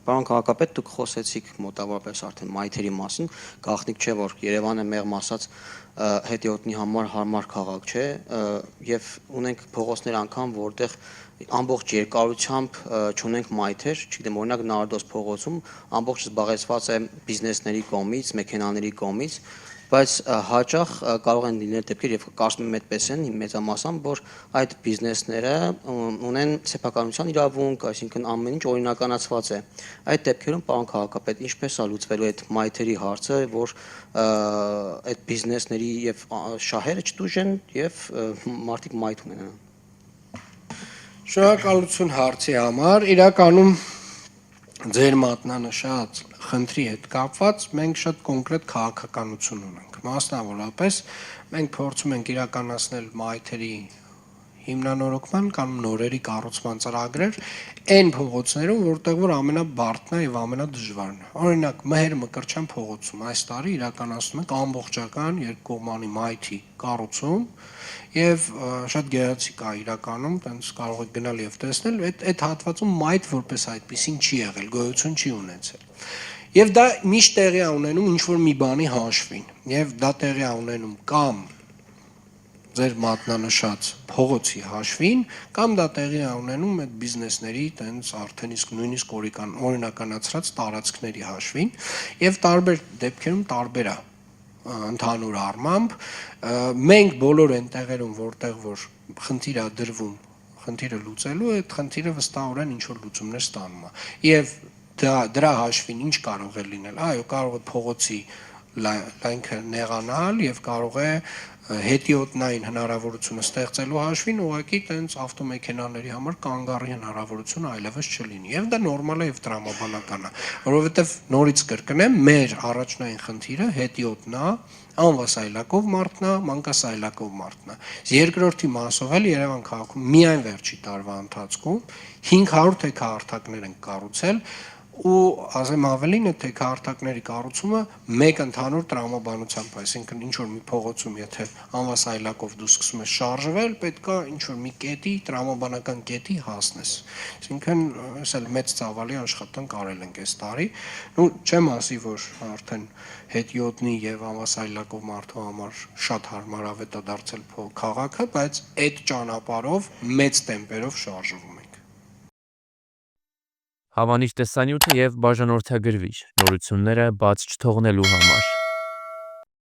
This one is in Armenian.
Պարոն քաղաքապետ, դուք խոսեցիք մոտավորապես արդեն մայթերի մասին, գաղտնիք չէ, որ Երևանը մեղմ ասած հետիոտնի համար հարմար քաղաք չէ, եւ ունենք փողոցներ անգամ, որտեղ ամբողջ երկարությամբ չունենք մայթեր, չգիտեմ, օրինակ Նարդոս փողոցում ամբողջ զբաղեցված է բիզնեսների կողմից, մեքենաների կողմից, բայց հաճախ կարող են լինել դեպքեր եւ կարծում եմ այդպես են մեծամասամբ, որ այդ բիզնեսները ունեն սեփականության իրավունք, այսինքն ամեն ինչ օրինականացված է։ Այդ դեպքերում, պարոն քաղաքապետ, ինչպես է լուծվելու այդ մայթերի հարցը, որ այդ բիզնեսների եւ շահերը չտուժեն եւ մարդիկ մայթ ունենան։ Շնորհակալություն հարցի համար, իրականում ձեր մատնանշած խնդրի հետ կապված մենք շատ կոնկրետ քաղաքականություն ունենք, մասնավորապես մենք փորձում ենք իրականացնել մայթերի հիմնանորոգման կամ նորերի կառուցման ծրագրեր այն փողոցներում, որտեղ որ ամենաբարդն է եւ ամենադժվարն է։ Օրինակ, Մհեր Մկրտչյան փողոցում այս տարի իրականացնում ենք ամբողջական երկկողմանի մայթի կառուցում եւ շատ գեղեցիկ է իրականում, տենց կարող եք գնալ եւ տեսնել, այդ հատվածում մայթ որպես այդպեսին չի եղել, գոյություն չի ունեցել։ Եվ դա միշտ տեղի է ունենում ինչ որ մի բանի հաշվին, եւ դա տեղի է ունենում կամ ձեր մատնանշած փողոցի հաշվին, կամ դա տեղի է ունենում այդ բիզնեսների տենց արդեն իսկ նույնիսկ օրինականացրած տարածքների հաշվին, եւ տարբեր դեպքերում տարբեր է ընդհանուր առմամբ մենք բոլոր այն տեղերում, որտեղ որ խնդիր է դրվում, խնդիրը լուծելու, այդ խնդիրը վստահորեն ինչ որ լուծումներ ստանում է։ Եվ դրա հաշվին ինչ կարող է լինել, այո, կարող է փողոցի լայնքը նեղանալ եւ կարող է հետիոտնային հնարավորությունը ստեղծելու հաշվին ուղղակի տենց ավտոմեքենաների համար կանգառի հնարավորություն այլևս չլինի։ Եվ դա նորմալ է եւ տրամաբանական է, որովհետեւ նորից կրկնեմ, մեր առաջնային խնդիրը հետիոտնն է, անվասայլակով մարդն է, մանկասայլակով մարդն է։ Երկրորդի մասով էլ Երևան քաղաքում միայն վերջի տարվա ընթացքում 500 թեքահարթակներ են կառուցել ու ասեմ ավելին, այդ թեքահարթակների կառուցումը մեկ ընդհանուր տրամաբանությամբ, այսինքն ինչ որ մի փողոցում, եթե անվասայլակով դու սկսում ես շարժվել, պետքա ինչ որ մի կետի, տրամաբանական կետի հասնես։ Այսինքն, այս էլ մեծ ծավալի աշխատանք արել ենք այս տարի։ Ну, չեմ ասի, որ արդեն հետիոտնի եւ անվասայլակով մարդու համար շատ հարմարավետ է դարձել քաղաքը, բայց այդ ճանապարհով մեծ տեմպերով շարժվում ենք։ Հավանիչ տեսանյութը եւ բաժանորդագրվիչ նորությունները բաց չթողնելու համար։